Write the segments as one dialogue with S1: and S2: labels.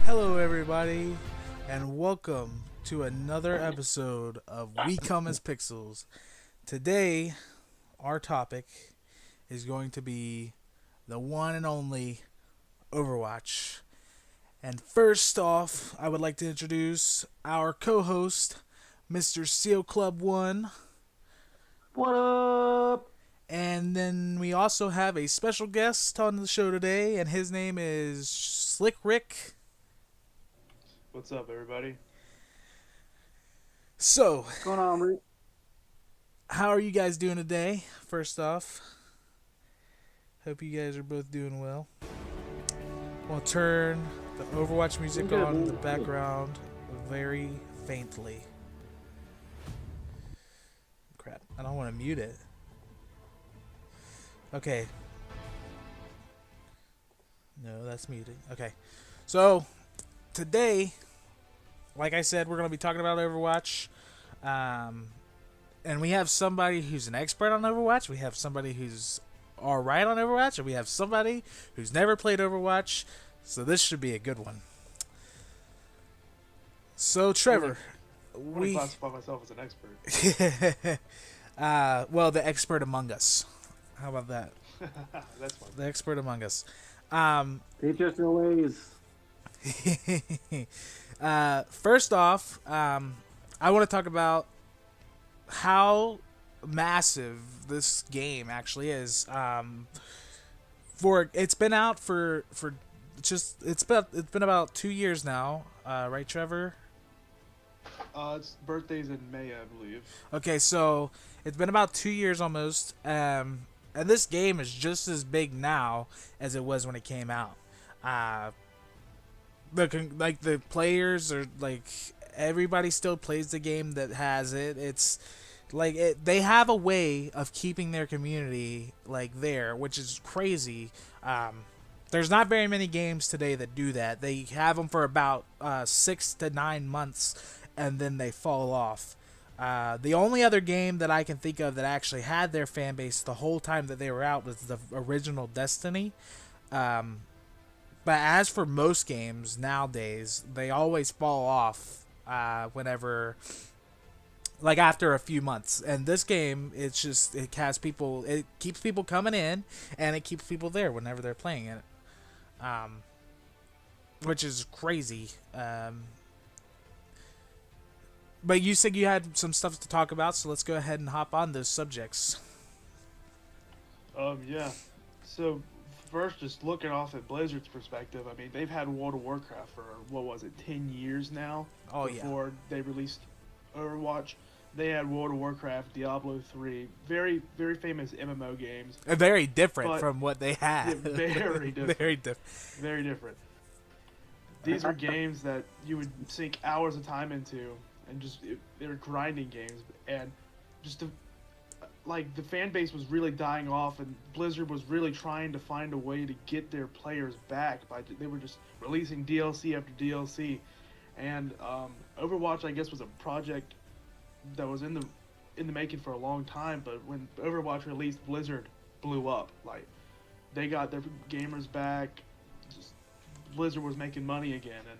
S1: Hello, everybody, and welcome to another episode of We Come as Pixels. Today, our topic is going to be the one and only Overwatch. And first off, I would like to introduce our co host, Mr. Seal Club 1.
S2: What up?
S1: And then we also have a special guest on the show today, and his name is Slick Rick.
S3: What's up, everybody?
S1: So,
S2: What's going on, Rick?
S1: how are you guys doing today? First off, hope you guys are both doing well. We'll turn the Overwatch music
S2: Good,
S1: on in
S2: man.
S1: the background very faintly. Crap, I don't want to mute it. Okay. No, that's muted. Okay. So, today, like I said, we're going to be talking about Overwatch. And we have somebody who's an expert on Overwatch. We have somebody who's alright on Overwatch. And we have somebody who's never played Overwatch. So this should be a good one. So, Trevor,
S3: I wouldn't classify myself as an expert.
S1: well, the expert among us. How about that?
S3: That's fine.
S1: The expert among us.
S2: Teach us your ways.
S1: First off, I want to talk about how massive this game actually is. For it's been out for just it's been about 2 years now, right, Trevor?
S3: It's birthdays in May, I believe.
S1: Okay, so it's been about 2 years almost, and this game is just as big now as it was when it came out. The players are like everybody still plays the game that has it. It's like they have a way of keeping their community like there, which is crazy. There's not very many games today that do that. They have them for about 6 to 9 months, and then they fall off. The only other game that I can think of that actually had their fan base the whole time that they were out was the original Destiny. But as for most games nowadays, they always fall off whenever, like after a few months. And this game, it keeps people coming in, and it keeps people there whenever they're playing it, which is crazy. But you said you had some stuff to talk about, so let's go ahead and hop on those subjects.
S3: Yeah. So, first, just looking off at Blizzard's perspective, I mean, they've had World of Warcraft for, 10 years now?
S1: Oh, yeah.
S3: Before they released Overwatch. They had World of Warcraft, Diablo 3, very, very famous MMO games.
S1: Very different
S3: But-
S1: from what they had.
S3: Yeah, very different.
S1: Very different.
S3: Very different. These are games that you would sink hours of time into, and they were grinding games, and just the fan base was really dying off, and Blizzard was really trying to find a way to get their players back. They were just releasing DLC after DLC, and Overwatch, I guess, was a project that was in the making for a long time. But when Overwatch released, Blizzard blew up. Like, they got their gamers back. Just, Blizzard was making money again, and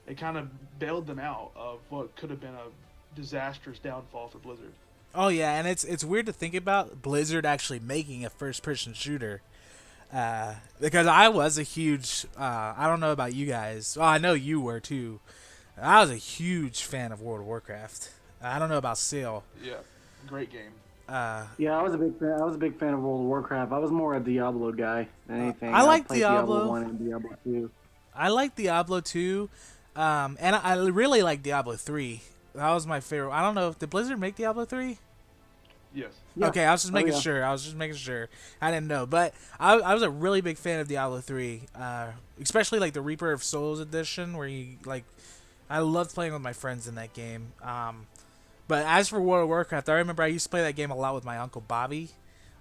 S3: it kind of bailed them out of what could have been a disastrous downfall for Blizzard.
S1: Oh yeah, and it's weird to think about Blizzard actually making a first-person shooter, because I was a huge I don't know about you guys. Well, I know you were too. I was a huge fan of World of Warcraft. I don't know about Seal.
S3: Yeah, great game.
S2: Yeah, I was a big fan. I was a big fan of World of Warcraft. I was more a Diablo guy than anything.
S1: I like
S2: played
S1: Diablo.
S2: 1 and Diablo 2.
S1: I like Diablo 2, and I really like Diablo 3. That was my favorite. I don't know, did Blizzard make Diablo 3?
S3: Yes.
S2: Yeah.
S1: Okay, I was just making
S2: yeah.
S1: sure. I was just making sure. I didn't know, but I was a really big fan of Diablo 3, especially like the Reaper of Souls edition, where I loved playing with my friends in that game. But as for World of Warcraft, I remember I used to play that game a lot with my uncle Bobby.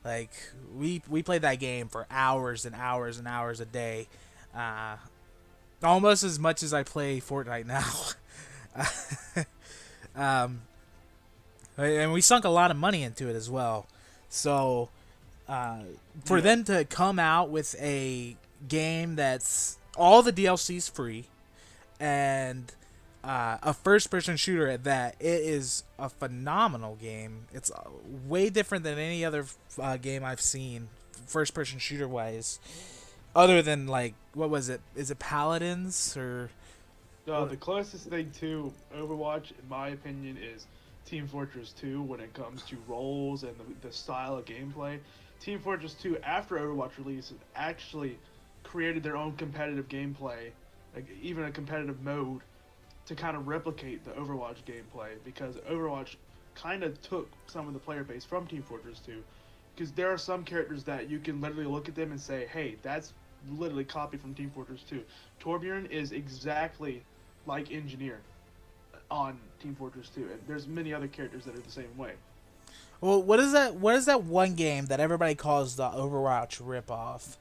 S1: Like we played that game for hours and hours and hours a day, almost as much as I play Fortnite now. And we sunk a lot of money into it as well. So for them to come out with a game that's all the DLC's free, and a first-person shooter at that. It is a phenomenal game. It's way different than any other game I've seen, first-person shooter-wise. Other than like, what was it? Is it Paladins or?
S3: The closest thing to Overwatch, in my opinion, is Team Fortress 2 when it comes to roles and the style of gameplay. Team Fortress 2, after Overwatch release, actually created their own competitive gameplay, like even a competitive mode, to kind of replicate the Overwatch gameplay, because Overwatch kind of took some of the player base from Team Fortress 2. Because there are some characters that you can literally look at them and say, hey, that's literally copied from Team Fortress 2. Torbjorn is exactly like Engineer on Team Fortress 2, and there's many other characters that are the same way.
S1: Well, what is that? What is that one game that everybody calls the Overwatch ripoff?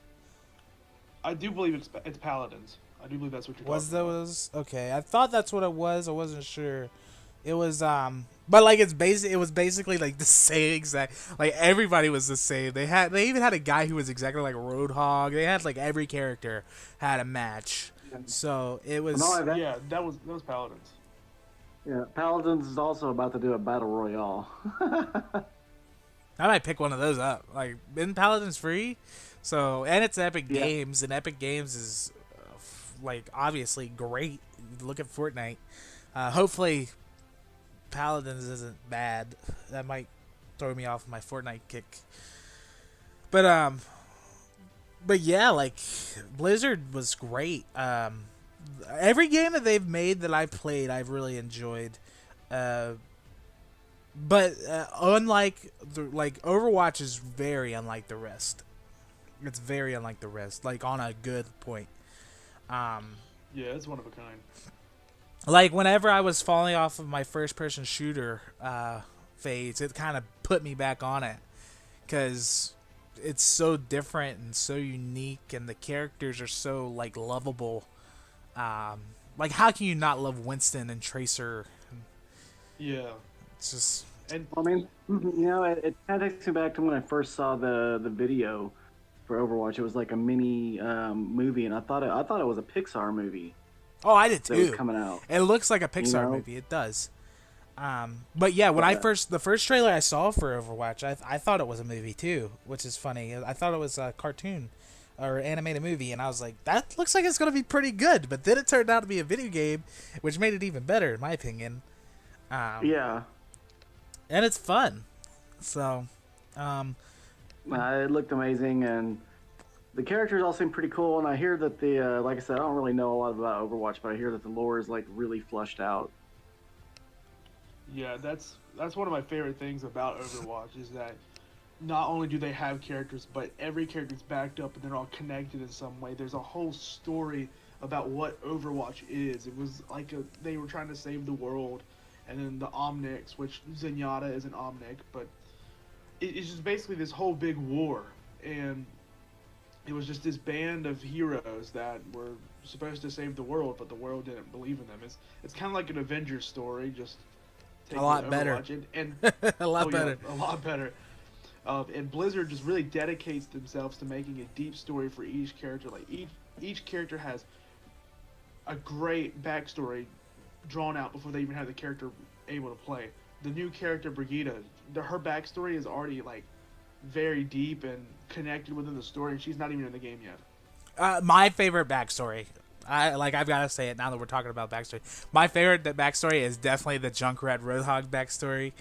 S3: I do believe it's Paladins. I do believe that's what you're
S1: Was
S3: talking about.
S1: those okay? I thought that's what it was. I wasn't sure. It was but like it was basically like the same exact. Like everybody was the same. They even had a guy who was exactly like Roadhog. They had like every character had a match. So it was.
S2: Not only that,
S3: Yeah, that was Paladins.
S2: yeah, Paladins is also about to do a battle royale.
S1: I might pick one of those up. Like, isn't Paladins free? So, and it's Epic
S2: Yeah.
S1: Games, and Epic Games is like obviously great. Look at Fortnite. Hopefully, Paladins isn't bad. That might throw me off my Fortnite kick. But yeah, like Blizzard was great. Every game that they've made that I've played, I've really enjoyed. But unlike like Overwatch is very unlike the rest. It's very unlike the rest. Like on a good point.
S3: Yeah, it's one of a kind.
S1: Like whenever I was falling off of my first-person shooter phase, it kind of put me back on it because it's so different and so unique, and the characters are so like lovable. Like how can you not love Winston and Tracer?
S3: Yeah,
S1: It's just
S3: and
S2: I mean, it kind of takes me back to when I first saw the video for Overwatch. It was like a mini movie, and I thought it was a Pixar movie
S1: oh, I did
S2: that was
S1: too.
S2: coming out.
S1: It looks like a Pixar
S2: know?
S1: movie. It does. But yeah, when the first trailer I saw for Overwatch, I thought it was a movie too, which is funny. I thought it was a cartoon or animated movie, and I was like, that looks like it's gonna be pretty good. But then it turned out to be a video game, which made it even better, in my opinion.
S2: Yeah,
S1: And it's fun. So,
S2: it looked amazing, and the characters all seem pretty cool. And I hear that the like I said, I don't really know a lot about Overwatch, but I hear that the lore is like really flushed out.
S3: yeah, that's one of my favorite things about Overwatch is that not only do they have characters, but every character is backed up and they're all connected in some way. There's a whole story about what Overwatch is. It was like they were trying to save the world, and then the Omnics, which Zenyatta is an Omnic, but it's just basically this whole big war, and it was just this band of heroes that were supposed to save the world, but the world didn't believe in them. It's kind of like an Avengers story, just taking
S1: lot better.
S3: Overwatch and
S1: a lot better.
S3: Yeah, a lot better. And Blizzard just really dedicates themselves to making a deep story for each character. Like each character has a great backstory drawn out before they even have the character able to play. The new character Brigitte, her backstory is already like very deep and connected within the story, and she's not even in the game yet.
S1: My favorite backstory. I've got to say it now that we're talking about backstory. My favorite backstory is definitely the Junkrat Roadhog backstory.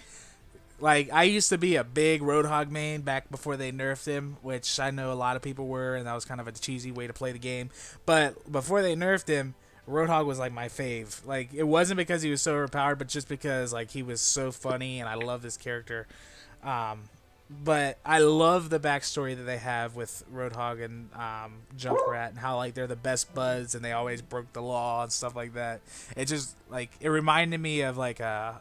S1: Like, I used to be a big Roadhog main back before they nerfed him, which I know a lot of people were, and that was kind of a cheesy way to play the game. But before they nerfed him, Roadhog was like my fave. Like, it wasn't because he was so overpowered, but just because like he was so funny and I love this character. But I love the backstory that they have with Roadhog and Junkrat, and how like they're the best buds and they always broke the law and stuff like that. It just like it reminded me of like a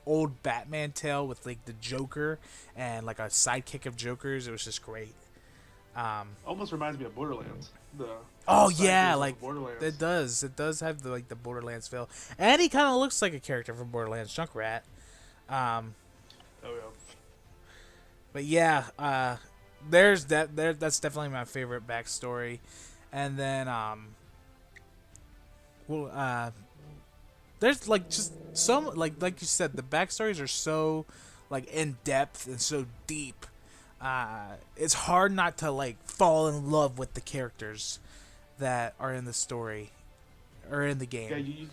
S1: old Batman tale with like the Joker and like a sidekick of Jokers. It was just great.
S3: Almost reminds me of Borderlands.
S1: Oh
S3: the
S1: yeah,
S3: sidekicks
S1: like
S3: of Borderlands.
S1: it does. It does have the Borderlands feel, and he kind of looks like a character from Borderlands, Junkrat.
S3: Oh yeah.
S1: But yeah, there's that's definitely my favorite backstory, and then well, there's like just some like you said, the backstories are so like in depth and so deep. It's hard not to like fall in love with the characters that are in the story or in the
S3: Yeah,
S1: game.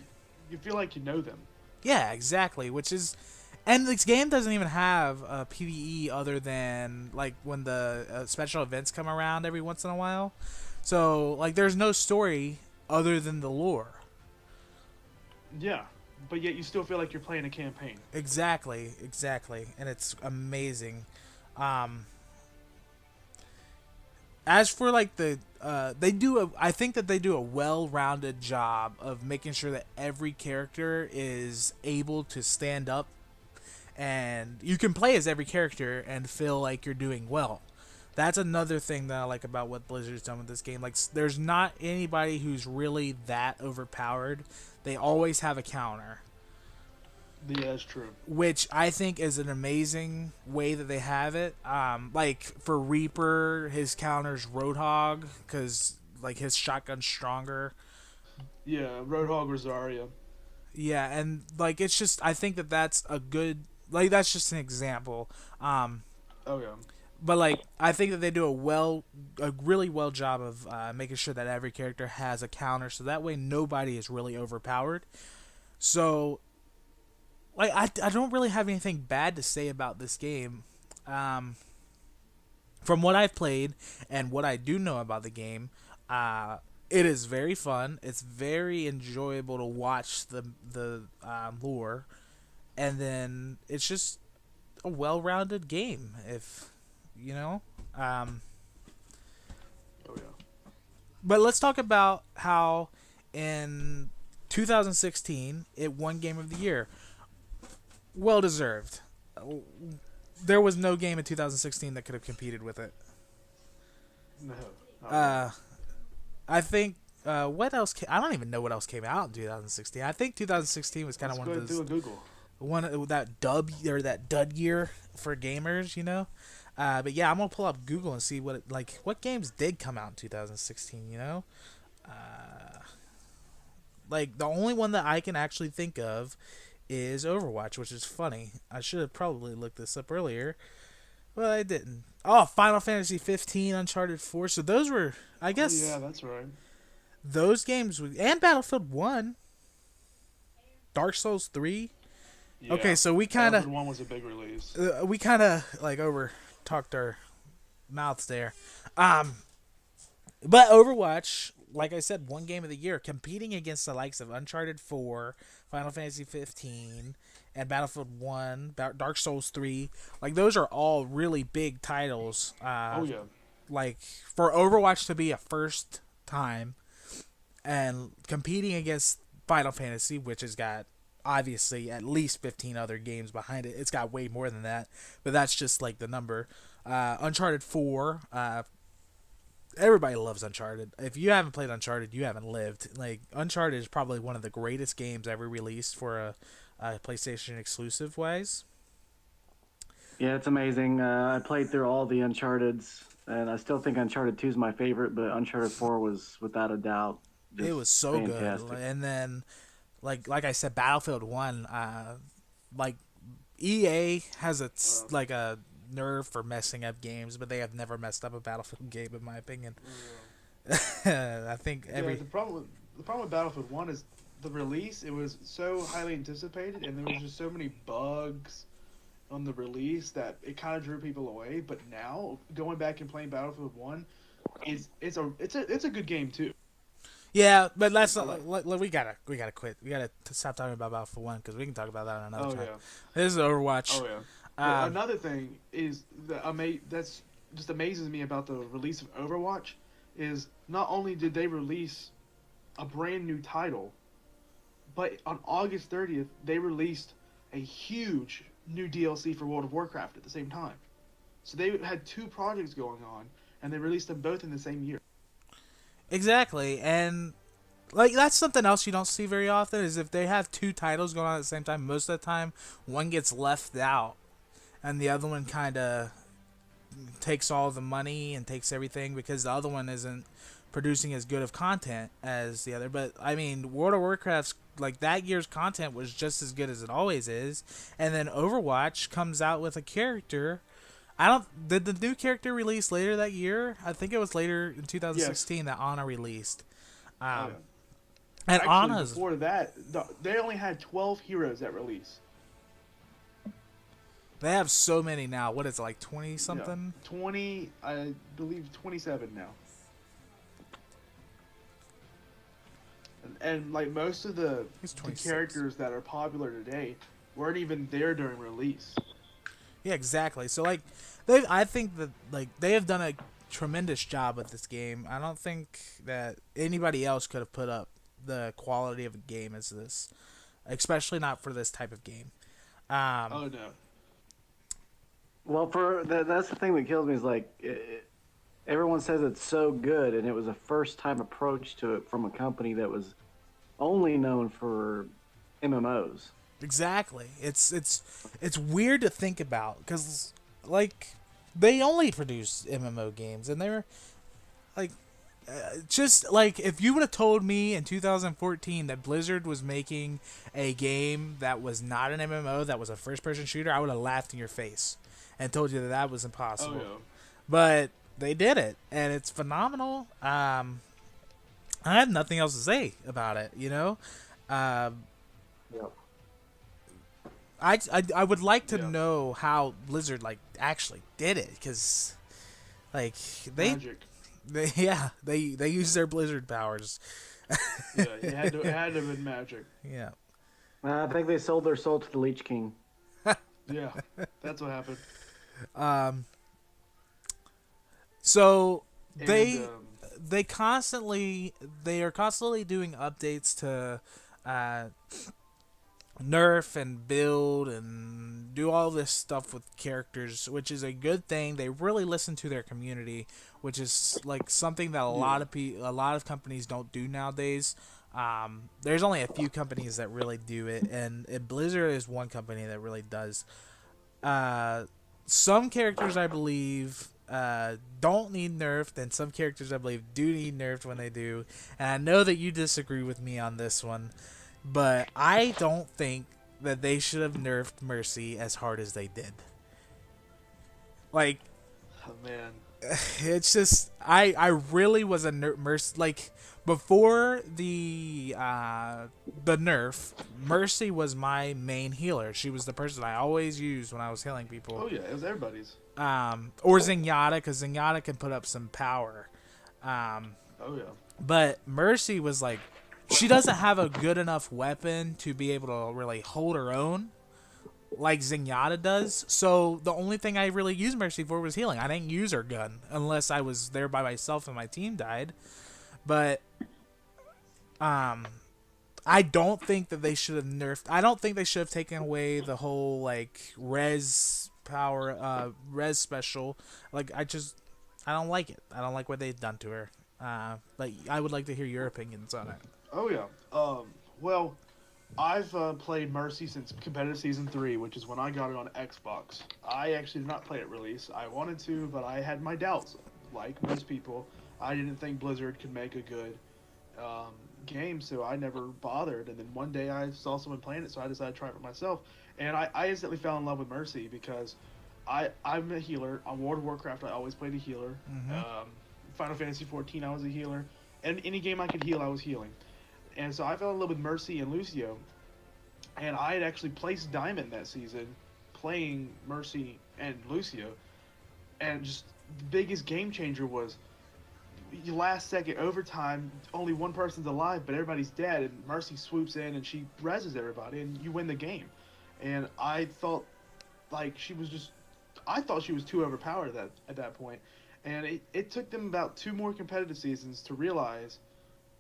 S3: you feel like you know them.
S1: Yeah, exactly. Which is, and this game doesn't even have a PVE other than like when the special events come around every once in a while. So like, there's no story other than the lore.
S3: Yeah, but yet you still feel like you're playing a campaign.
S1: Exactly, and it's amazing. Um, as for like I think that they do a well-rounded job of making sure that every character is able to stand up, and you can play as every character and feel like you're doing well. That's another thing that I like about what Blizzard's done with this game. Like, there's not anybody who's really that overpowered. They always have a counter,
S3: Yeah, that's true.
S1: which I think is an amazing way that they have it. Like for Reaper, his counter's Roadhog because like his shotgun's stronger.
S3: Yeah, Roadhog Rosaria.
S1: Yeah, and like it's just I think that that's a good like that's just an example.
S3: Oh yeah.
S1: But like I think that they do a really well job of making sure that every character has a counter, so that way nobody is really overpowered. So like I don't really have anything bad to say about this game. From what I've played and what I do know about the game, it is very fun. It's very enjoyable to watch the lore, and then it's just a well-rounded game. If you know,
S3: Oh yeah.
S1: but let's talk about how in 2016 it won Game of the Year. Well deserved. There was no game in 2016 that could have competed with it.
S3: No. not
S1: Uh, I think what else? I don't even know what else came out in 2016. I think 2016 was kind of
S3: Let's
S1: one
S3: go
S1: of
S3: do
S1: those
S3: a Google.
S1: that dub or that dud year for gamers, you know. But yeah, I'm gonna pull up Google and see what games did come out in 2016. You know, like the only one that I can actually think of is Overwatch, which is funny. I should have probably looked this up earlier, but I didn't. Oh, Final Fantasy 15, Uncharted 4. So those were, I guess,
S3: Oh, yeah, that's right.
S1: those games and Battlefield 1, Dark Souls 3.
S3: Yeah.
S1: Okay, so we kind
S3: Battlefield
S1: of
S3: 1 was a big release.
S1: like over talked our mouths there. But Overwatch, like I said, one game of the year, competing against the likes of Uncharted 4, Final Fantasy 15, and Battlefield 1, Dark Souls 3. Like those are all really big titles.
S3: Oh yeah.
S1: Like for Overwatch to be a first time and competing against Final Fantasy, which has got obviously at least 15 other games behind it. It's got way more than that, but that's just like the number. Uncharted 4, everybody loves Uncharted. If you haven't played Uncharted, you haven't lived. Like Uncharted is probably one of the greatest games ever released for a PlayStation exclusive wise.
S2: Yeah, it's amazing. I played through all the Uncharted's, and I still think Uncharted 2 is my favorite, but Uncharted 4 was without a doubt
S1: It was so
S2: fantastic.
S1: good. And then like I said, Battlefield 1, like EA has like a nerve for messing up games, but they have never messed up a Battlefield game in my opinion. I think
S3: Yeah, the problem with Battlefield 1 is the release. It was so highly anticipated, and there was just so many bugs on the release that it kind of drew people away. But now going back and playing Battlefield 1 it's a good game too.
S1: Yeah, but that's not, we gotta quit. We gotta stop talking about Battlefield 1 because we can talk about that another time.
S3: Yeah.
S1: This is Overwatch.
S3: Oh yeah. Another thing is that's just amazes me about the release of Overwatch is not only did they release a brand new title, but on August 30th they released a huge new DLC for World of Warcraft at the same time. So they had two projects going on, and they released them both in the same year.
S1: Exactly, and like that's something else you don't see very often is if they have two titles going on at the same time. Most of the time, one gets left out, and the other one kind of takes all the money and takes everything because the other one isn't producing as good of content as the other. But I mean, World of Warcraft's like that year's content was just as good as it always is, and then Overwatch comes out with a character. I don't. Did the new character release later that year? I think it was later in 2016 that Ana released.
S3: Oh, yeah.
S1: And
S3: Actually,
S1: Ana's
S3: before that, they only had 12 heroes at release.
S1: they have so many now. What is it, like 20
S3: Yeah.
S1: something?
S3: 20, I believe 27 now. And like most of the
S1: It's
S3: the
S1: 26.
S3: characters that are popular today weren't even there during release.
S1: Yeah, exactly. So like, I think that like they have done a tremendous job with this game. I don't think that anybody else could have put up the quality of a game as this, especially not for this type of game.
S3: Oh no.
S2: Well, that's the thing that kills me is like everyone says it's so good, and it was a first time approach to it from a company that was only known for MMOs.
S1: Exactly. It's weird to think about because like they only produce MMO games, and they're like just like if you would have told me in 2014 that Blizzard was making a game that was not an MMO, that was a first person shooter, I would have laughed in your face and told you that that was impossible.
S3: Oh yeah.
S1: But they did it, and it's phenomenal. I have nothing else to say about it. You know,
S2: Yep.
S1: I would like to
S3: Yeah.
S1: know how Blizzard like actually did it, because like
S3: Magic.
S1: they use their Blizzard powers.
S3: Yeah, it had to have been magic.
S1: Yeah.
S2: I think they sold their soul to the Lich King.
S3: Yeah, that's what happened.
S1: So
S3: And,
S1: they they are constantly doing updates to nerf and build and do all this stuff with characters, which is a good thing. They really listen to their community, which is like something that a lot of companies don't do nowadays. There's only a few companies that really do it, and Blizzard is one company that really does. Some characters, I believe, don't need nerfed, and some characters, I believe, do need nerfed when they do. And I know that you disagree with me on this one, but I don't think that they should have nerfed Mercy as hard as they did. Like,
S3: oh man.
S1: it's just I really was a Mercy, like before the nerf. Mercy was my main healer. She was the person I always used when I was healing people.
S3: Oh yeah, it was everybody's.
S1: Or Zenyatta, because Zenyatta can put up some power.
S3: Oh yeah.
S1: But Mercy was like, she doesn't have a good enough weapon to be able to really hold her own like Zenyatta does. So the only thing I really used Mercy for was healing. I didn't use her gun unless I was there by myself and my team died. But I don't think that they should have nerfed. I don't think they should have taken away the whole like res power, res special. Like I don't like it. I don't like what they've done to her. But I would like to hear your opinions on it.
S3: Oh yeah. Well, I've played Mercy since competitive season 3, which is when I got it on Xbox. I actually did not play it release. I wanted to, but I had my doubts. Like most people, I didn't think Blizzard could make a good game, so I never bothered. And then one day I saw someone playing it, so I decided to try it for myself. And I instantly fell in love with Mercy because I'm a healer. On World of Warcraft, I always played a healer. Final Fantasy 14, I was a healer. And any game I could heal, I was healing. And so I fell in love with Mercy and Lucio. And I had actually placed Diamond that season playing Mercy and Lucio. And just the biggest game changer was last second overtime, only one person's alive, but everybody's dead. And Mercy swoops in and she reses everybody and you win the game. And I thought like I thought she was too overpowered at that point. And it took them about 2 more competitive seasons to realize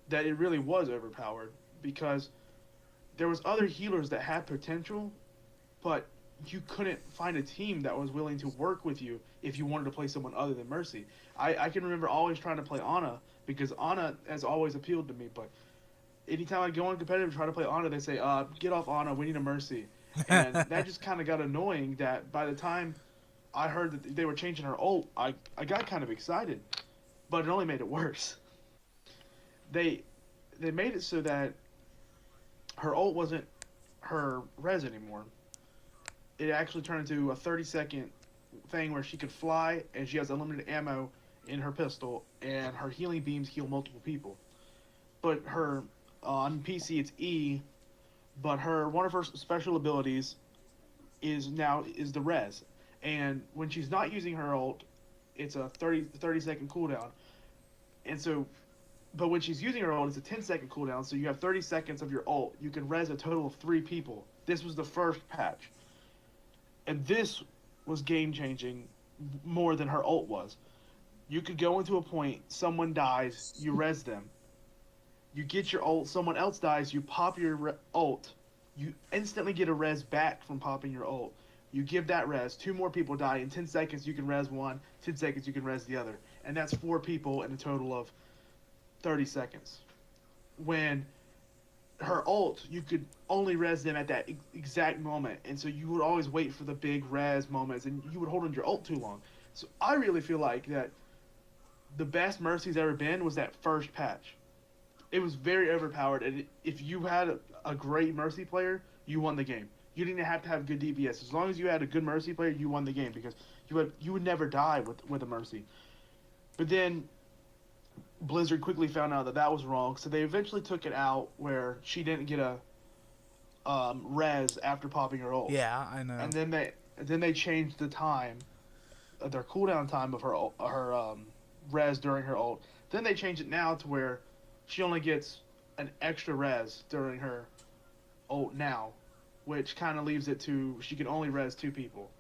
S3: that it really was overpowered, because there was other healers that had potential, but you couldn't find a team that was willing to work with you if you wanted to play someone other than Mercy. I can remember always trying to play Ana, because Ana has always appealed to me, but anytime I go on competitive and try to play Ana, they say, get off Ana, we need a Mercy. And that just kind of got annoying, that by the time I heard that they were changing her ult, I got kind of excited, but it only made it worse. they they made it so that her ult wasn't her res anymore. It actually turned into a 30-second thing where she could fly and she has unlimited ammo in her pistol, and her healing beams heal multiple people. But her on PC it's E, but her one of her special abilities is the res, and when she's not using her ult, it's a 30-second cooldown, and so. But when she's using her ult, it's a 10-second cooldown, so you have 30 seconds of your ult. You can res a total of 3 people. This was the first patch. And this was game changing more than her ult was. You could go into a point, someone dies, you res them. You get your ult, someone else dies, you pop your ult. You instantly get a res back from popping your ult. You give that res, 2 more people die. In 10 seconds, you can res one, 10 seconds, you can res the other. And that's 4 people in a total of 30 seconds. When her ult, you could only res them at that exact moment, and so you would always wait for the big res moments, and you would hold on to your ult too long. So I really feel like that the best Mercy's ever been was that first patch. It was very overpowered, and if you had a great Mercy player, you won the game. You didn't have to have good DPS. As long as you had a good Mercy player, you won the game because you would never die with a Mercy. But then Blizzard quickly found out that that was wrong, so they eventually took it out where she didn't get a res after popping her ult.
S1: Yeah, I know.
S3: And then they changed the time, their cooldown time of her res during her ult. Then they changed it now to where she only gets an extra res during her ult now, which kind of leaves it to she can only res 2 people,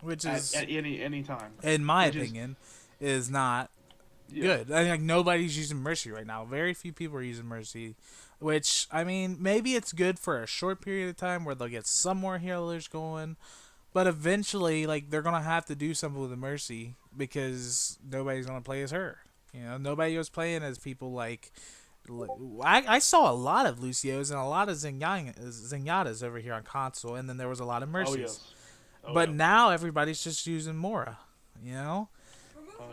S1: which is
S3: at any time.
S1: In my opinion, is not
S3: Yeah.
S1: good. I mean, like, nobody's using Mercy right now. Very few people are using Mercy, which, I mean, maybe it's good for a short period of time where they'll get some more healers going, but eventually, like, they're gonna have to do something with the Mercy because nobody's gonna play as her. You know, nobody was playing as people like. I saw a lot of Lucios and a lot of Zenyatas over here on console, and then there was a lot of Mercies.
S3: Oh yes.
S1: But now everybody's just using Mora. You know.
S3: Yeah.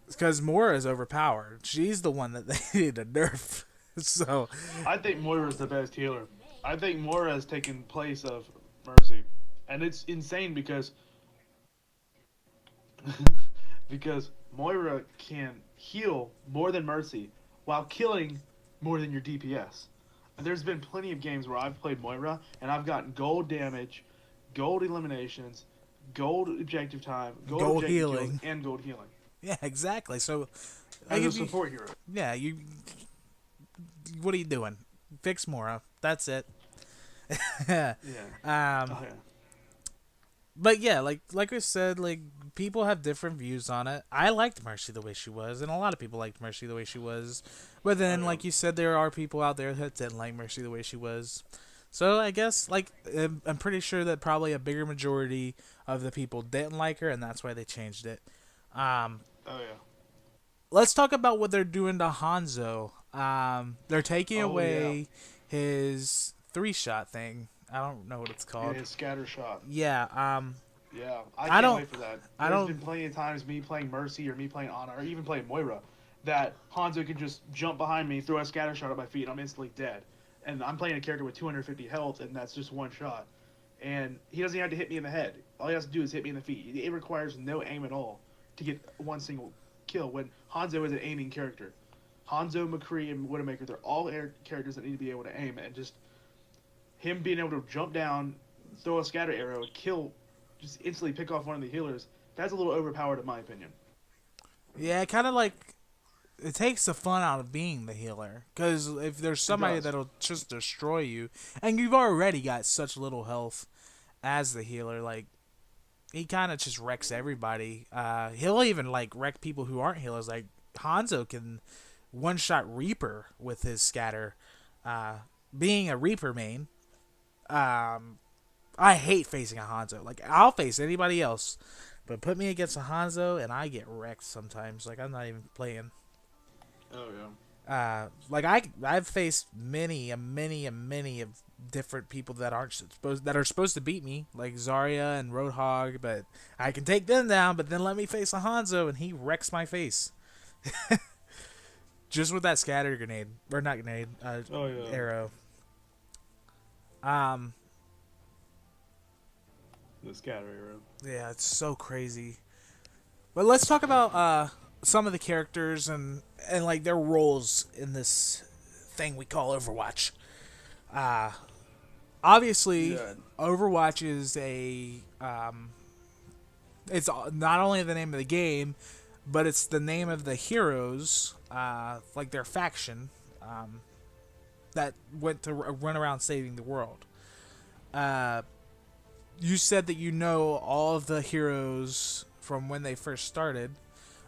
S1: Because Mora is overpowered. She's the one that they need to nerf. So
S3: I think Moira's the best healer. I think Moira has taken place of Mercy, and it's insane because because Moira can heal more than Mercy while killing more than your DPS. And there's been plenty of games where I've played Moira and I've gotten gold damage, gold eliminations, gold objective time, gold objective
S1: healing,
S3: kills, and gold healing.
S1: Yeah, exactly. So,
S3: as a support hero.
S1: Yeah, you. What are you doing? Fix Mora. That's it.
S3: Yeah.
S1: Yeah. But yeah, like I said, like people have different views on it. I liked Mercy the way she was, and a lot of people liked Mercy the way she was. But then, like you said, there are people out there that didn't like Mercy the way she was. So I guess, like, I'm pretty sure that probably a bigger majority of the people didn't like her, and that's why they changed it.
S3: Oh yeah.
S1: Let's talk about what they're doing to Hanzo. They're taking away his 3-shot thing. I don't know what it's called.
S3: Yeah, his scatter shot.
S1: Yeah.
S3: Yeah, I can't
S1: don't
S3: wait for that. There's been plenty of times me playing Mercy or me playing Ana or even playing Moira that Hanzo can just jump behind me, throw a scatter shot at my feet, and I'm instantly dead. And I'm playing a character with 250 health, and that's just one shot. And he doesn't have to hit me in the head. All he has to do is hit me in the feet. It requires no aim at all to get one single kill when Hanzo is an aiming character. Hanzo, McCree, and Widowmaker, they're all characters that need to be able to aim, and just him being able to jump down, throw a scatter arrow, kill, just instantly pick off one of the healers, that's a little overpowered in my opinion.
S1: Yeah, kind of like it takes the fun out of being the healer. Because if there's somebody that'll just destroy you, and you've already got such little health as the healer, like, he kind of just wrecks everybody. He'll even, like, wreck people who aren't healers. Like, Hanzo can one-shot Reaper with his scatter. Being a Reaper main, I hate facing a Hanzo. Like, I'll face anybody else, but put me against a Hanzo, and I get wrecked sometimes. Like, I'm not even playing.
S3: Oh, yeah.
S1: Like, I've faced many of different people that are supposed to beat me, like Zarya and Roadhog, but I can take them down, but then let me face a Hanzo, and he wrecks my face. just with that scatter grenade or not grenade,
S3: Oh yeah.
S1: arrow. Um,
S3: The scatter arrow.
S1: yeah, it's so crazy. But let's talk about some of the characters and like their roles in this thing we call Overwatch. Uh Obviously,
S3: Yeah.
S1: Overwatch is it's not only the name of the game, but it's the name of the heroes, like their faction, that went to run around saving the world. Uh, you said that you know all of the heroes from when they first started.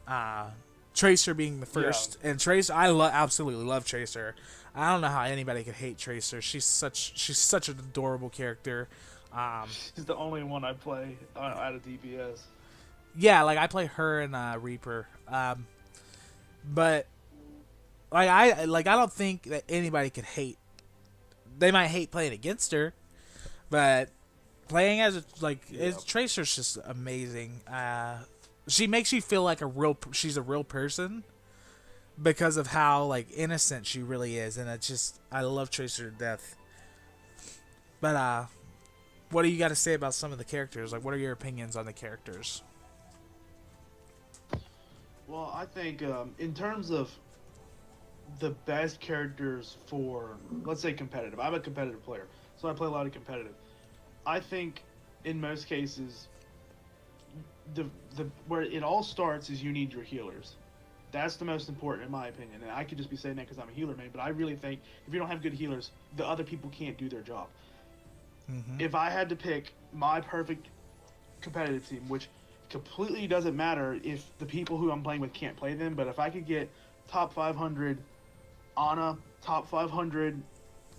S1: Uh, Tracer being the first, and Tracer, absolutely love Tracer. I don't know how anybody could hate Tracer. She's such an adorable character.
S3: She's the only one I play out of DPS.
S1: Yeah, like I play her and Reaper. But I don't think that anybody could hate. They might hate playing against her, but playing as Tracer's just amazing. She makes you feel like she's a real person because of how like innocent she really is, and I love Tracer to death. But what do you got to say about some of the characters? Like, what are your opinions on the characters?
S3: Well, I think in terms of the best characters for, let's say, competitive. I'm a competitive player, so I play a lot of competitive. I think in most cases, the where it all starts is you need your healers. That's the most important in my opinion. And I could just be saying that because I'm a healer main, but I really think if you don't have good healers, the other people can't do their job.
S1: Mm-hmm.
S3: If I had to pick my perfect competitive team, which completely doesn't matter if the people who I'm playing with can't play them, but if I could get top 500 Ana, top 500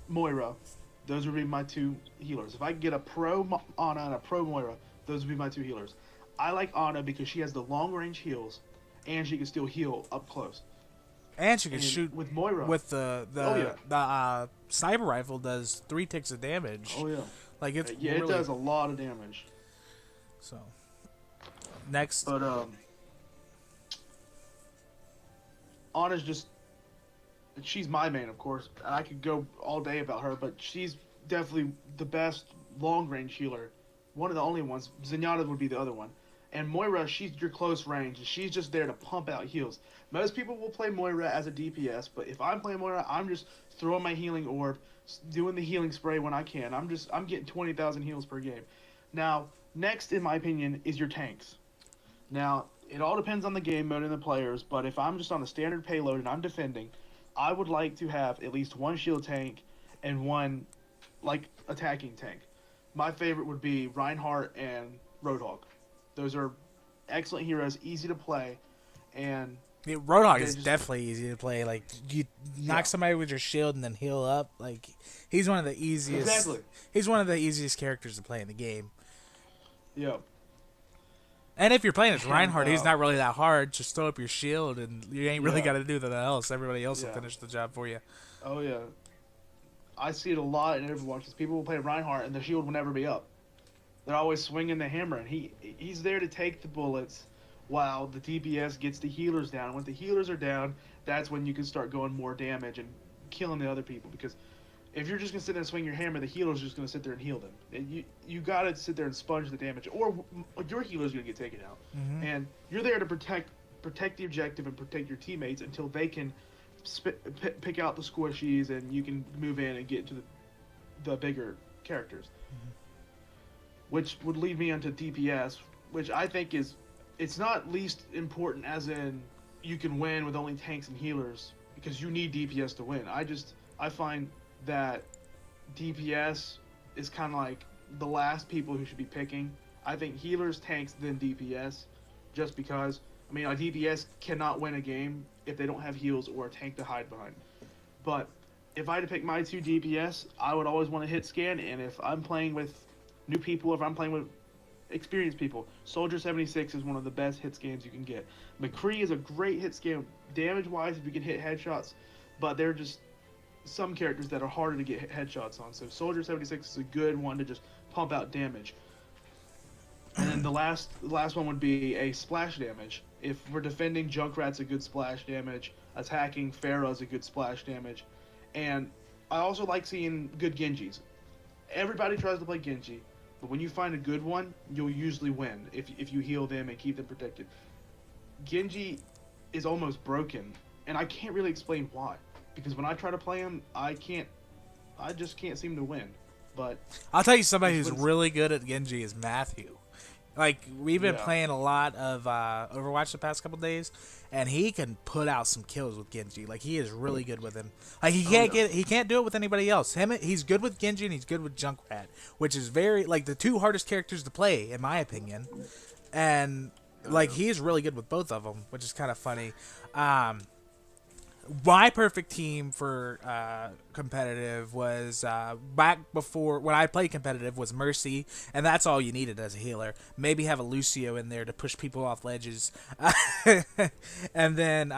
S3: Moira, those would be my two healers. If I could get a pro Ana and a pro Moira, those would be my two healers. I like Ana because she has the long range heals, and she can still heal up close.
S1: And she can shoot
S3: with Moira.
S1: With the sniper rifle does 3 ticks of damage.
S3: Oh yeah,
S1: like it's
S3: it does a lot of damage.
S1: So next,
S3: but Ana's just, she's my main, of course, and I could go all day about her, but she's definitely the best long range healer. One of the only ones. Zenyatta would be the other one. And Moira, she's your close range, and she's just there to pump out heals. Most people will play Moira as a DPS, but if I'm playing Moira, I'm just throwing my healing orb, doing the healing spray when I can. I'm getting 20,000 heals per game. Now, next, in my opinion, is your tanks. Now, it all depends on the game mode and the players, but if I'm just on a standard payload and I'm defending, I would like to have at least one shield tank and one, like, attacking tank. My favorite would be Reinhardt and Roadhog. Those are excellent heroes, easy to play, and
S1: Roadhog is definitely easy to play. Like, you knock somebody with your shield and then heal up. Like, he's one of the easiest.
S3: Exactly.
S1: He's one of the easiest characters to play in the game.
S3: Yeah.
S1: And if you're playing as Reinhardt, he's not really that hard. Just throw up your shield, and you ain't really got to do nothing else. Everybody else will finish the job for you.
S3: Oh yeah. I see it a lot in Overwatch because people will play Reinhardt and the shield will never be up. They're always swinging the hammer, and he's there to take the bullets while the DPS gets the healers down. And when the healers are down, that's when you can start going more damage and killing the other people. Because if you're just going to sit there and swing your hammer, the healer's just going to sit there and heal them. And you got to sit there and sponge the damage, or your healer's going to get taken out.
S1: Mm-hmm.
S3: And you're there to protect the objective and protect your teammates until they can pick out the squishies and you can move in and get to the bigger characters.
S1: Mm-hmm.
S3: Which would lead me onto DPS, which I think it's not least important as in you can win with only tanks and healers because you need DPS to win. I find that DPS is kind of like the last people who should be picking. I think healers, tanks, then DPS, just because, I mean, a DPS cannot win a game if they don't have heals or a tank to hide behind. But if I had to pick my two DPS, I would always want to hit scan, and if I'm playing with new people, if I'm playing with experienced people, Soldier 76 is one of the best hit scans you can get. McCree is a great hit scan damage-wise if you can hit headshots, but they're just some characters that are harder to get headshots on. So Soldier 76 is a good one to just pump out damage. And then the last one would be a splash damage. If we're defending, Junkrat's a good splash damage. Attacking, Pharah's a good splash damage. And I also like seeing good Genjis. Everybody tries to play Genji, but when you find a good one, you'll usually win if you heal them and keep them protected. Genji is almost broken, and I can't really explain why. Because when I try to play him, I just can't seem to win. But
S1: I'll tell you, somebody who's really good at Genji is Matthew. Like, we've been
S3: Yeah.
S1: playing a lot of Overwatch the past couple days, and he can put out some kills with Genji. Like, he is really good with him. Like, he can't do it with anybody else. He's good with Genji and he's good with Junkrat, which is very like the two hardest characters to play in my opinion. And like, he is really good with both of them, which is kind of funny. My perfect team for competitive was back before when I played competitive was Mercy, and that's all you needed as a healer. Maybe have a Lucio in there to push people off ledges, and then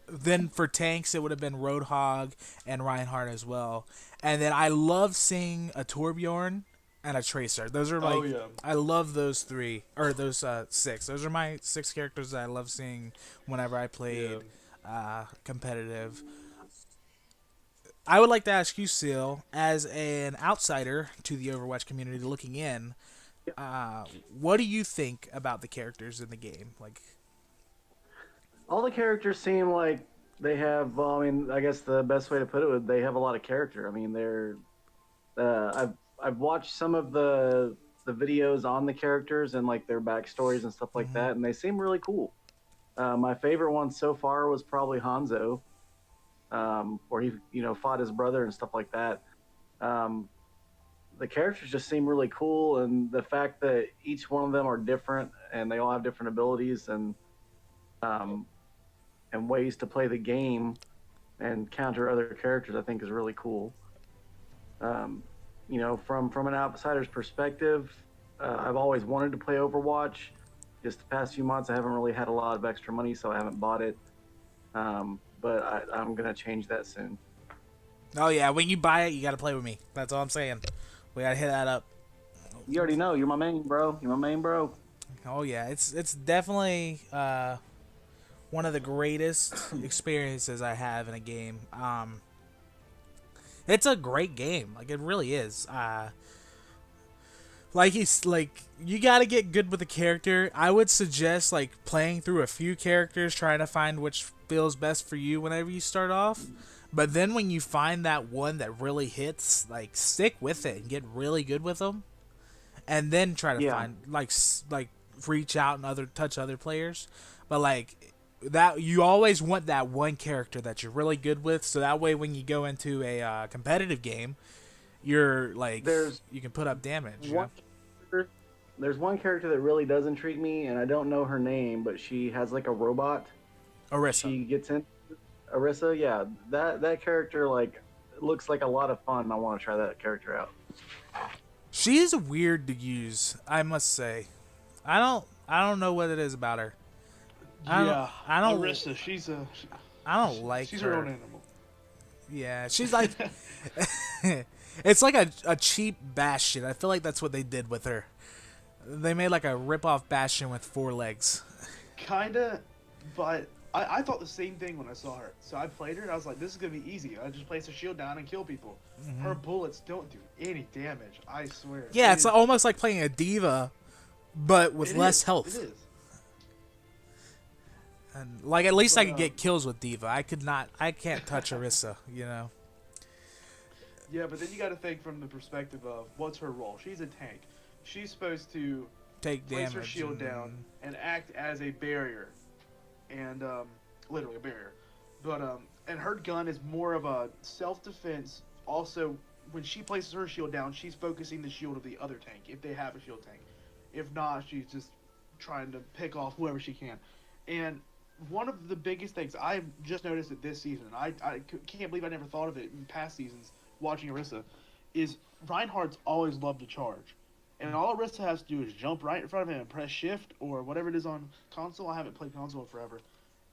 S1: then for tanks it would have been Roadhog and Reinhardt as well. And then I love seeing a Torbjorn and a Tracer. Those are like I love those three or those six. Those are my six characters that I love seeing whenever I played. Competitive. I would like to ask you, Seal, as an outsider to the Overwatch community looking in, what do you think about the characters in the game? Like,
S2: All the characters seem like they have. Well, I mean, I guess the best way to put it would they have a lot of character. I mean, they're. I've watched some of the videos on the characters and like their backstories and stuff like that, and they seem really cool. My favorite one so far was probably Hanzo, where he fought his brother and stuff like that. The characters just seem really cool, and the fact that each one of them are different and they all have different abilities and ways to play the game and counter other characters, I think is really cool. From an outsider's perspective, I've always wanted to play Overwatch. Just the past few months, I haven't really had a lot of extra money, so I haven't bought it. But I'm gonna change that soon.
S1: oh yeah, when you buy it, you got to play with me. That's all I'm saying. We got to hit that up.
S2: You already know, you're my main bro. You're my main bro.
S1: Oh yeah, it's definitely one of the greatest experiences I have in a game. It's a great game. Like, it really is. You got to get good with the character. I would suggest like playing through a few characters, trying to find which feels best for you whenever you start off. But then when you find that one that really hits, like, stick with it and get really good with them, and then try to find like reach out and touch other players. But like that, you always want that one character that you're really good with, so that way when you go into a competitive game, you're like you can put up damage.
S2: There's one character that really does intrigue me, and I don't know her name, but she has like a robot.
S1: Orisa.
S2: She gets in. Orisa, yeah, that character like looks like a lot of fun. I want to try that character out.
S1: She is weird to use, I must say. I don't know what it is about her. I don't.
S3: Orisa,
S1: I don't like
S3: she's
S1: her.
S3: her own animal.
S1: Yeah, she's like. It's like a cheap Bastion. I feel like that's what they did with her. They made like a rip-off Bastion with 4 legs.
S3: Kinda, but I thought the same thing when I saw her. So I played her and I was like, this is gonna be easy. I just place her shield down and kill people. Mm-hmm. Her bullets don't do any damage, I swear.
S1: Yeah, it's almost like playing a diva, but with less health.
S3: It is.
S1: And like, at least I could get kills with diva. I can't touch Orisa,
S3: Yeah, but then you got to think from the perspective of what's her role. She's a tank. She's supposed to
S1: take
S3: place
S1: damage,
S3: her shield down and act as a barrier, and literally a barrier. But and her gun is more of a self-defense. Also, when she places her shield down, she's focusing the shield of the other tank if they have a shield tank. If not, she's just trying to pick off whoever she can. And one of the biggest things I've just noticed it this season, I can't believe I never thought of it in past seasons watching Orisa, is Reinhardt's always loved to charge. And all Orisa has to do is jump right in front of him and press shift or whatever it is on console. I haven't played console in forever.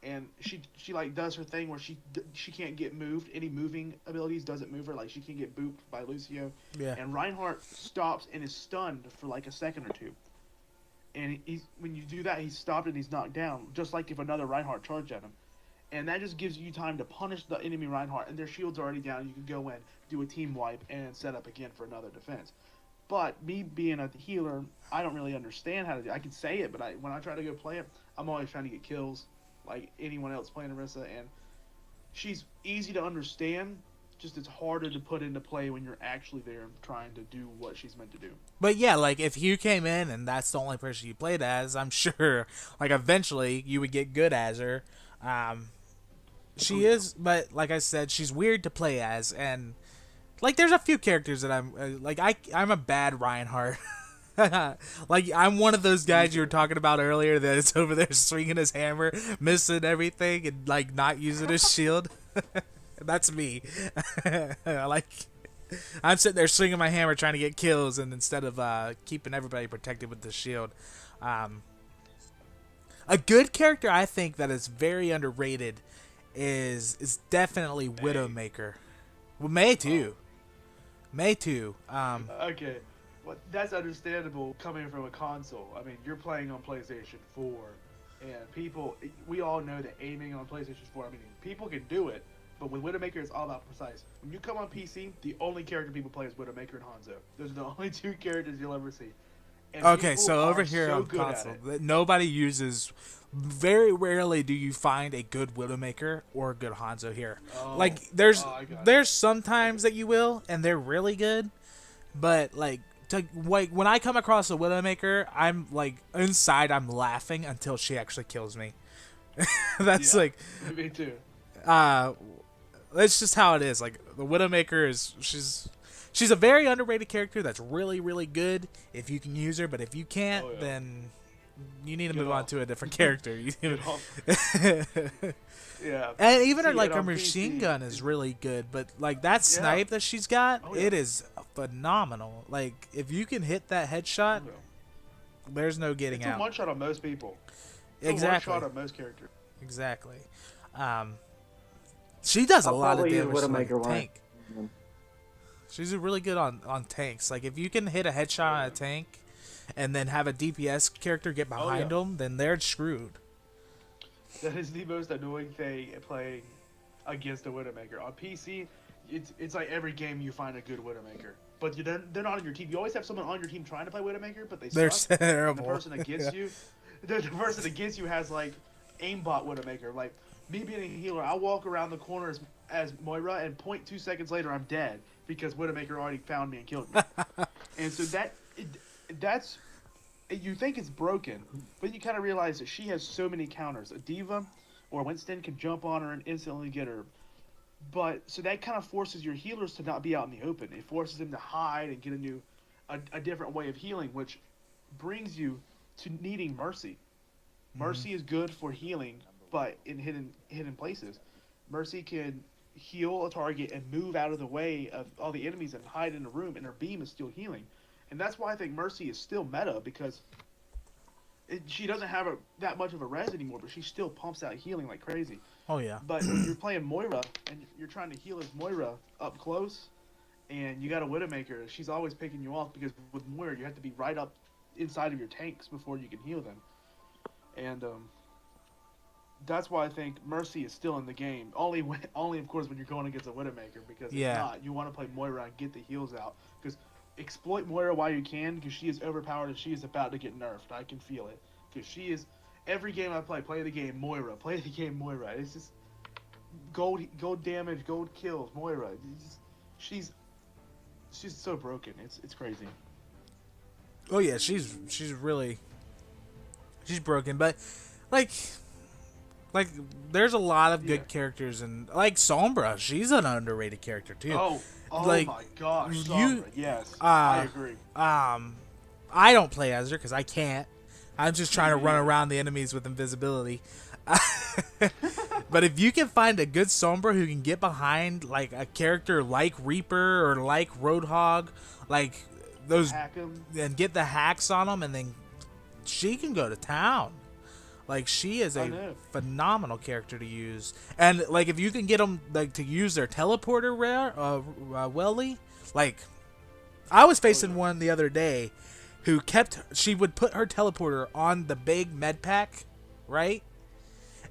S3: And she like does her thing where she can't get moved. Any moving abilities doesn't move her. Like, she can get booped by Lucio.
S1: Yeah.
S3: And Reinhardt stops and is stunned for like a second or two. and when you do that, he's stopped and he's knocked down, just like if another Reinhardt charged at him. And that just gives you time to punish the enemy Reinhardt, and their shield's already down. You can go in, do a team wipe, and set up again for another defense. But me being a healer, I don't really understand how to do it. I can say it, but when I try to go play it, I'm always trying to get kills like anyone else playing Orisa, and she's easy to understand, just it's harder to put into play when you're actually there trying to do what she's meant to do.
S1: But yeah, like if you came in and that's the only person you played as, I'm sure like eventually you would get good as her. She is, but like I said, she's weird to play as, and like there's a few characters that I'm like I'm a bad Reinhardt. Like I'm one of those guys you were talking about earlier that is over there swinging his hammer, missing everything, and like not using his shield. That's me. Like I'm sitting there swinging my hammer trying to get kills, and instead of keeping everybody protected with the shield. A good character I think that is very underrated is definitely Widowmaker. Well, May too. May too.
S3: Okay, well, that's understandable coming from a console. I mean, you're playing on PlayStation 4, and we all know that aiming on PlayStation 4, I mean, people can do it, but with Widowmaker, it's all about precise. When you come on PC, the only character people play is Widowmaker and Hanzo. Those are the only two characters you'll ever see. And
S1: okay, so over here
S3: so
S1: on console, nobody uses. Very rarely do you find a good Widowmaker or a good Hanzo here. Like there's sometimes that you will, and they're really good, but like when I come across a Widowmaker, I'm like inside I'm laughing until she actually kills me. That's like
S3: me too.
S1: That's just how it is. Like the Widowmaker she's a very underrated character that's really, really good if you can use her, but if you can't, then you need to move on to a different character.
S3: Yeah.
S1: And even her machine gun is really good, but like that snipe that she's got, it is phenomenal. Like if you can hit that headshot, there's no getting out.
S3: It's a one shot on most people.
S1: Exactly.
S3: One shot on most characters.
S1: Exactly. She does a lot of damage to like a tank. She's really good on tanks. Like if you can hit a headshot on a tank and then have a DPS character get behind them, then they're screwed.
S3: That is the most annoying thing playing against a Widowmaker. On PC, it's like every game you find a good Widowmaker. But they're not on your team. You always have someone on your team trying to play Widowmaker, but they're suck.
S1: Terrible.
S3: The person against you has like aimbot Widowmaker. Like me being a healer, I walk around the corner as Moira, and 0.2 seconds later I'm dead because Widowmaker already found me and killed me. And so that's you think it's broken, but you kind of realize that she has so many counters. A diva or Winston can jump on her and instantly get her. But so that kind of forces your healers to not be out in the open. It forces them to hide and get a different way of healing, which brings you to needing Mercy. Mercy is good for healing, but in hidden places. Mercy can heal a target and move out of the way of all the enemies and hide in a room, and her beam is still healing. And that's why I think Mercy is still meta, because she doesn't have that much of a res anymore, but she still pumps out healing like crazy.
S1: Oh, yeah.
S3: But when you're playing Moira, and you're trying to heal as Moira up close, and you got a Widowmaker, she's always picking you off, because with Moira, you have to be right up inside of your tanks before you can heal them. And that's why I think Mercy is still in the game. Only of course, when you're going against a Widowmaker, because if not, you want to play Moira and get the heals out. Because exploit Moira while you can, because she is overpowered and she is about to get nerfed. I can feel it. Because she is... Every game I play the game Moira. Play the game Moira. It's just... Gold damage, gold kills, Moira. She's so broken. It's crazy.
S1: Oh, yeah, she's really... She's broken, but... Like, there's a lot of good characters, and like Sombra, she's an underrated character too.
S3: Oh
S1: like,
S3: my gosh, Sombra, yes, I agree.
S1: I don't play as her because I can't. I'm just trying to run around the enemies with invisibility. But if you can find a good Sombra who can get behind like a character like Reaper or like Roadhog, like those, and get the hacks on them, and then she can go to town. Like, she is a phenomenal character to use. And, like, if you can get them, like, to use their teleporter welly, like, I was facing one the other day she would put her teleporter on the big med pack, right?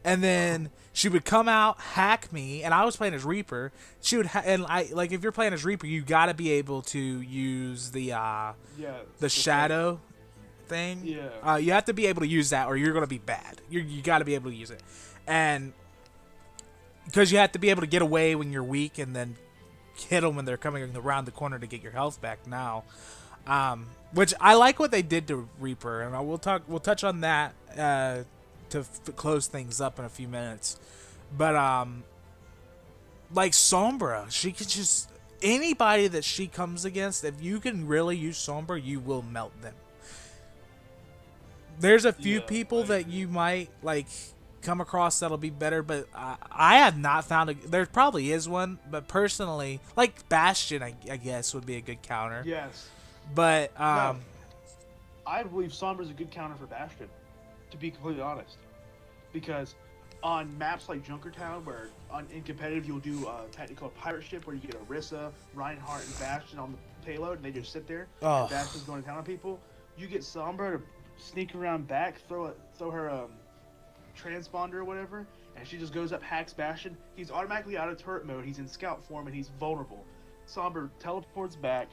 S1: And then she would come out, hack me, and I was playing as Reaper. She would and I like if you're playing as Reaper, you got to be able to use the shadow thing.
S3: Yeah.
S1: You have to be able to use that, or you're gonna be bad. You got to be able to use it, and because you have to be able to get away when you're weak, and then hit them when they're coming around the corner to get your health back. Now, which I like what they did to Reaper, and we'll touch on that to close things up in a few minutes. But like Sombra, she could just anybody that she comes against, if you can really use Sombra, you will melt them. There's a few people that you might like come across that'll be better, but I have not found there probably is one, but personally, like Bastion, I guess would be a good counter.
S3: Yes.
S1: But
S3: No, I believe Sombra's a good counter for Bastion, to be completely honest, because on maps like Junkertown, where in competitive you'll do a technical pirate ship where you get Orisa, Reinhardt, and Bastion on the payload, and they just sit there. And Bastion's going to town on people. You get Sombra to sneak around back, throw her transponder or whatever, and she just goes up, hacks Bastion. He's automatically out of turret mode. He's in scout form and he's vulnerable. Sombra teleports back,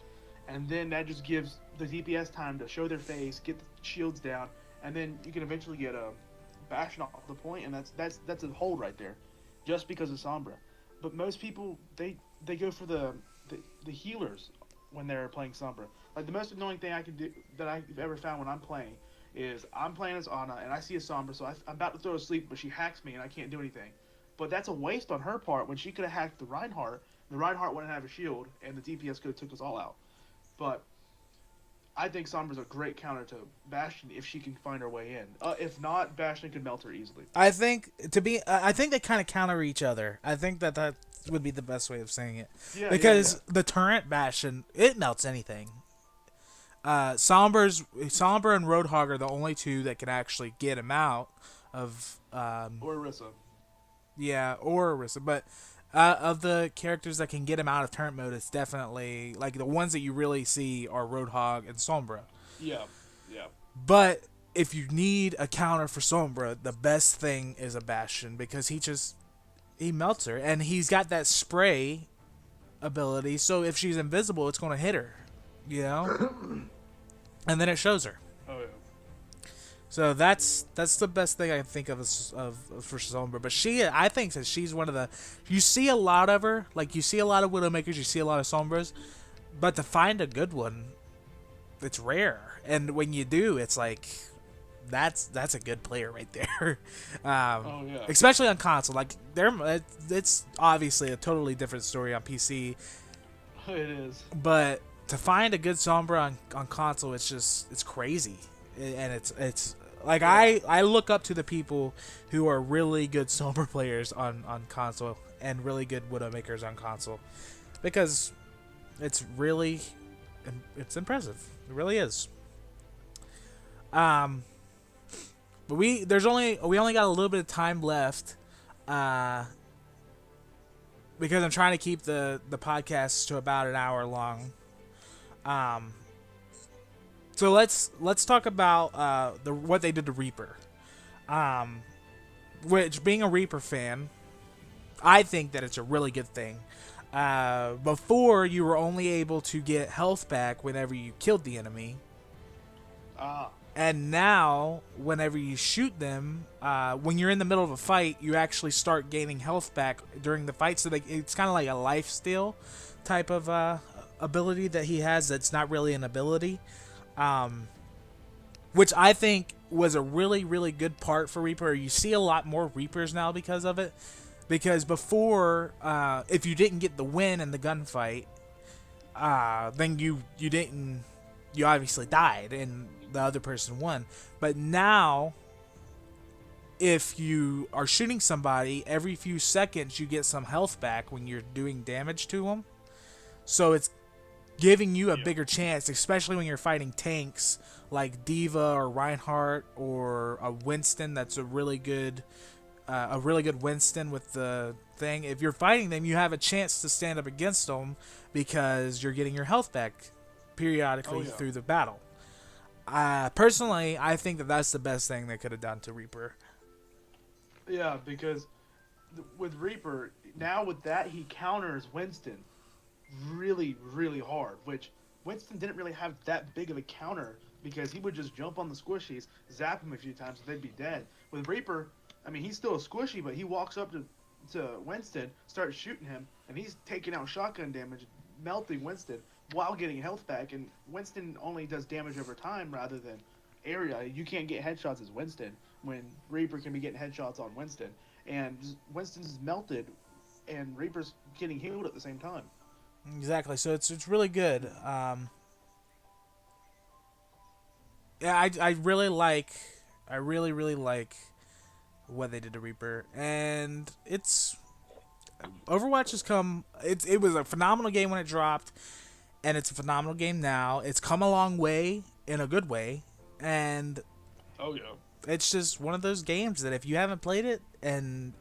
S3: and then that just gives the DPS time to show their face, get the shields down, and then you can eventually get a Bastion off the point, and that's a hold right there, just because of Sombra. But most people they go for the healers when they're playing Sombra. Like the most annoying thing I can do that I've ever found when I'm playing is I'm playing as Ana and I see a Sombra, so I'm about to throw a sleep, but she hacks me and I can't do anything. But that's a waste on her part when she could have hacked the Reinhardt. The Reinhardt wouldn't have a shield, and the DPS could have took us all out. But I think Sombra's a great counter to Bastion if she can find her way in. If not, Bastion could melt her easily.
S1: I think they kind of counter each other. I think that would be the best way of saying it.
S3: Yeah,
S1: because the turret Bastion, it melts anything. Sombra and Roadhog are the only two that can actually get him out of
S3: Or Orisa.
S1: Yeah, or Orisa, but of the characters that can get him out of turret mode, it's definitely like the ones that you really see are Roadhog and Sombra.
S3: Yeah.
S1: But if you need a counter for Sombra, the best thing is a Bastion, because he melts her, and he's got that spray ability, so if she's invisible, it's going to hit her, you know? And then it shows her.
S3: Oh yeah.
S1: So that's the best thing I can think of for Sombra. But I think that she's one of the. You see a lot of her, like you see a lot of Widowmakers, you see a lot of Sombras, but to find a good one, it's rare. And when you do, it's like that's a good player right there.
S3: Oh yeah.
S1: Especially on console, like it's obviously a totally different story on PC.
S3: It is.
S1: But to find a good Sombra on console, it's crazy. And it's like I look up to the people who are really good Sombra players on console and really good Widowmakers on console, because it's impressive. It really is. But we only got a little bit of time left, because I'm trying to keep the podcast to about an hour long. So let's talk about what they did to Reaper. Which, being a Reaper fan, I think that it's a really good thing. Before, you were only able to get health back whenever you killed the enemy. And now, whenever you shoot them, when you're in the middle of a fight, you actually start gaining health back during the fight. So it's kind of like a lifesteal type of ability that he has that's not really an ability. Which I think was a really, really good part for Reaper. You see a lot more Reapers now because of it. Because before, if you didn't get the win in the gunfight, then you obviously died and the other person won. But now, if you are shooting somebody, every few seconds you get some health back when you're doing damage to them. So it's giving you a bigger chance, especially when you're fighting tanks like Diva or Reinhardt or a Winston. That's a really good Winston with the thing. If you're fighting them, you have a chance to stand up against them because you're getting your health back periodically through the battle. Personally, I think that that's the best thing they could have done to Reaper.
S3: Yeah, because with Reaper, now with that, he counters Winston really, really hard, which Winston didn't really have that big of a counter because he would just jump on the squishies, zap him a few times, and they'd be dead. With Reaper, I mean, he's still a squishy, but he walks up to Winston, starts shooting him, and he's taking out shotgun damage, melting Winston while getting health back, and Winston only does damage over time rather than area. You can't get headshots as Winston when Reaper can be getting headshots on Winston. And Winston's melted, and Reaper's getting healed at the same time.
S1: Exactly. So it's really good. Yeah, I really like, I really like what they did to Reaper, and it's Overwatch has come. It was a phenomenal game when it dropped, and it's a phenomenal game now. It's come a long way in a good way, and
S3: Oh yeah.
S1: it's just one of those games that if you haven't played it, and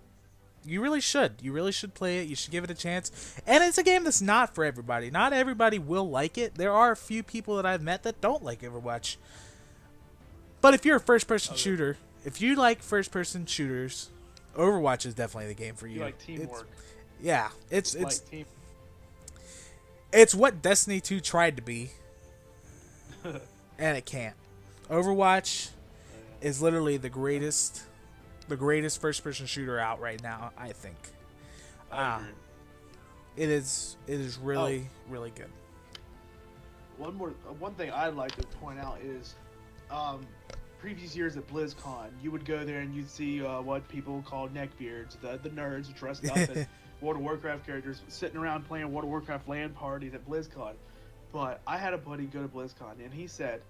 S1: you really should. You really should play it. You should give it a chance. And it's a game that's not for everybody. Not everybody will like it. There are a few people that I've met that don't like Overwatch. But if you're a first-person shooter, if you like first-person shooters, Overwatch is definitely the game for you.
S3: You like teamwork.
S1: It's
S3: like team.
S1: it's what Destiny 2 tried to be, and it can't. Overwatch is literally the greatest first-person shooter out right now, I think.
S3: I agree.
S1: It is really really good.
S3: One thing I'd like to point out is, previous years at BlizzCon, you would go there and you'd see what people call neckbeards, the nerds dressed up as World of Warcraft characters, sitting around playing World of Warcraft LAN parties at BlizzCon. But I had a buddy go to BlizzCon, and he said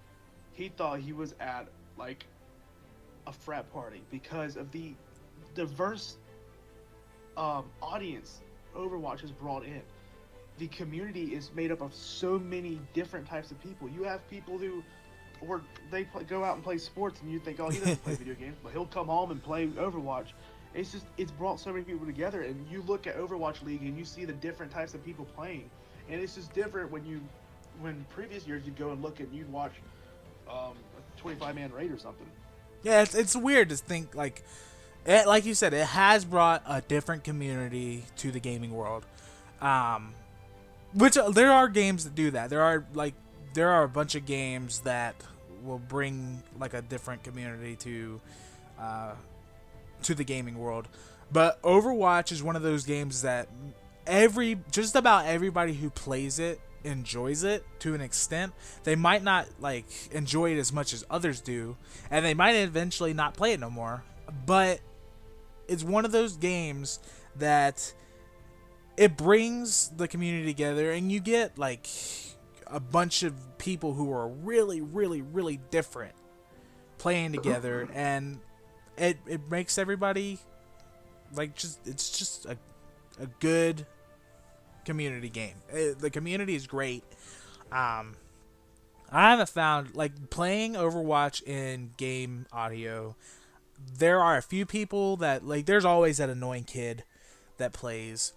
S3: he thought he was at like a frat party because of the diverse audience Overwatch has brought in. The community is made up of so many different types of people. You have people who, or go out and play sports, and you think, oh, he doesn't play video games, but he'll come home and play Overwatch. It's brought so many people together, and you look at Overwatch League and you see the different types of people playing, and it's just different when previous years you'd go and look and you'd watch a 25-man raid or something.
S1: Yeah, it's weird to think like you said, it has brought a different community to the gaming world. Which there are games that do that. There are a bunch of games that will bring like a different community to the gaming world. But Overwatch is one of those games that just about everybody who plays it enjoys it to an extent. They might not like enjoy it as much as others do, and they might eventually not play it no more. But it's one of those games that it brings the community together, and you get like a bunch of people who are really, really, really different playing together, and it makes everybody like it's just a good community game. The community is great. I haven't found like playing Overwatch in game audio. There are a few people that like. There's always that annoying kid that plays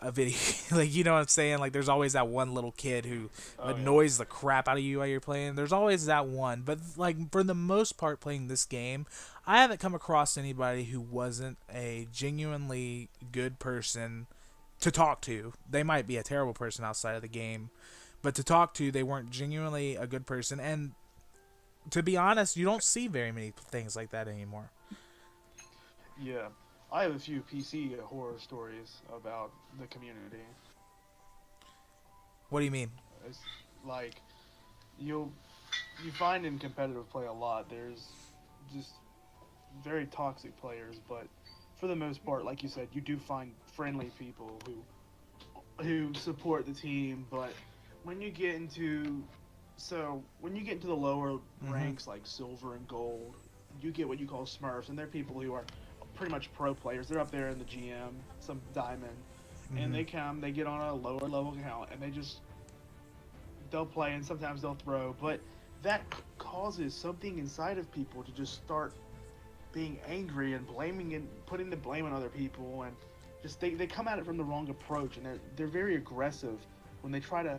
S1: a video, like, you know what I'm saying? Like, there's always that one little kid who annoys the crap out of you while you're playing. There's always that one. But like for the most part, playing this game, I haven't come across anybody who wasn't a genuinely good person to talk to. They might be a terrible person outside of the game, but to talk to, they weren't genuinely a good person. And to be honest, you don't see very many things like that anymore.
S3: Yeah. I have a few PC horror stories about the community.
S1: What do you mean?
S3: It's like you find in competitive play a lot. There's just very toxic players, but for the most part, like you said, you do find friendly people who support the team. But when you get into the lower ranks like silver and gold, you get what you call Smurfs, and they're people who are pretty much pro players. They're up there in the GM, some diamond, and they get on a lower level account, and they'll play, and sometimes they'll throw, but that causes something inside of people to just start being angry and blaming and putting the blame on other people, and just they come at it from the wrong approach, and they're very aggressive when they try to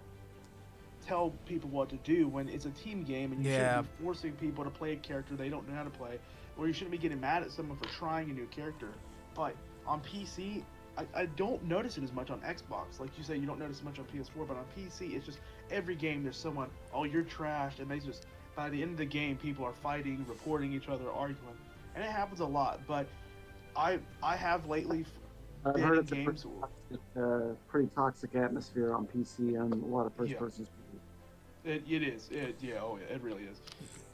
S3: tell people what to do when it's a team game and you
S1: Yeah.
S3: shouldn't be forcing people to play a character they don't know how to play, or you shouldn't be getting mad at someone for trying a new character. But on PC, I don't notice it as much on Xbox. Like you say, you don't notice it much on PS4, but on PC, it's just every game there's someone, oh, you're trashed, and they just, by the end of the game, people are fighting, reporting each other, arguing. And it happens a lot, but I have lately
S2: I've
S3: been
S2: heard
S3: in
S2: it's a
S3: games.
S2: pretty toxic atmosphere on PC and a lot of
S3: Yeah.
S2: first-person.
S3: It is. Yeah, oh, yeah, it really is.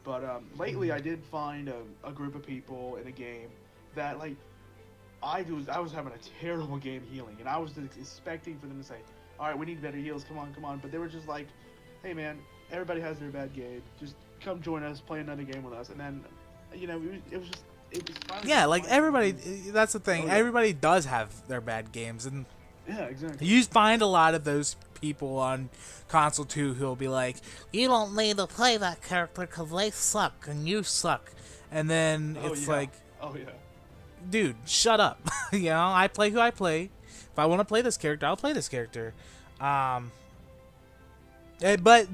S3: But lately, I did find a group of people in a game that, like, I was having a terrible game healing, and I was expecting for them to say, all right, we need better heals, come on. But they were just like, hey, man, everybody has their bad game. Just come join us, play another game with us. And then, it was finally.
S1: Yeah, like everybody. That's the thing.
S3: Oh, yeah.
S1: Everybody does have their bad games, and
S3: Yeah, exactly.
S1: you find a lot of those people on console too who'll be like, "You don't need to play that character because they suck and you suck," and then it's like,
S3: oh yeah.
S1: dude, shut up. I play who I play. If I want to play this character, I'll play this character. But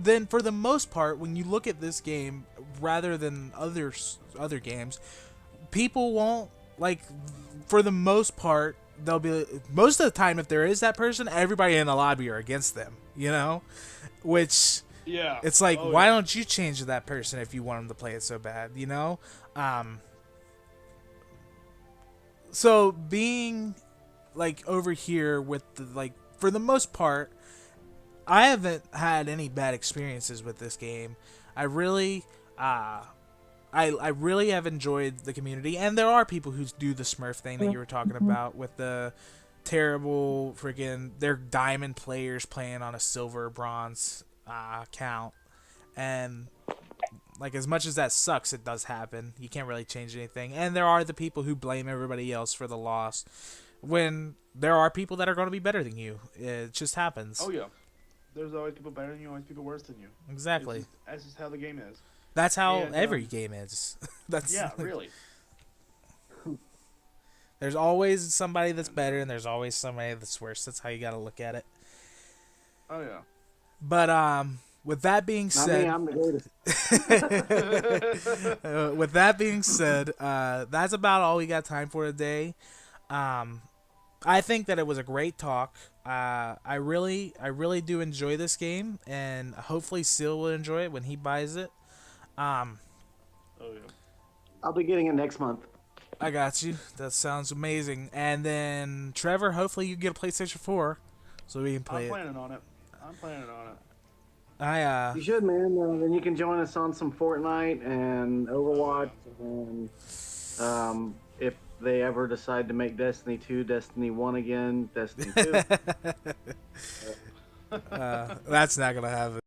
S1: then, for the most part, when you look at this game, rather than other games, people won't, like, for the most part, they'll be, most of the time, if there is that person, everybody in the lobby are against them, which,
S3: Yeah.
S1: it's like,
S3: Oh,
S1: why
S3: yeah.
S1: don't you change to that person if you want them to play it so bad, So being, like, over here with the, like, for the most part, I haven't had any bad experiences with this game. I really, I really have enjoyed the community, and there are people who do the Smurf thing that you were talking about with the terrible freaking, they're diamond players playing on a silver bronze count, and like, as much as that sucks, it does happen. You can't really change anything, and there are the people who blame everybody else for the loss when there are people that are going to be better than you. It just happens.
S3: Oh yeah. There's always people better than you, always people worse than you.
S1: Exactly.
S3: That's just how the game is.
S1: That's how
S3: And,
S1: every game is. That's
S3: Yeah, really.
S1: There's always somebody that's better, and there's always somebody that's worse. That's how you got to look at it.
S3: Oh yeah.
S1: But with that being
S2: Not me,
S1: said,
S2: I'm the greatest.
S1: with that being said, that's about all we got time for today. I think that it was a great talk. I really do enjoy this game, and hopefully Seal will enjoy it when he buys it.
S3: Oh yeah.
S2: I'll be getting it next month.
S1: I got you. That sounds amazing. And then Trevor, hopefully you get a PlayStation 4 so we can play
S3: I'm
S1: it.
S3: planning on it. I'm planning on it.
S2: You should, man. Then you can join us on some Fortnite and Overwatch, and if they ever decide to make Destiny 2, Destiny 1 again, Destiny 2.
S1: That's not gonna happen.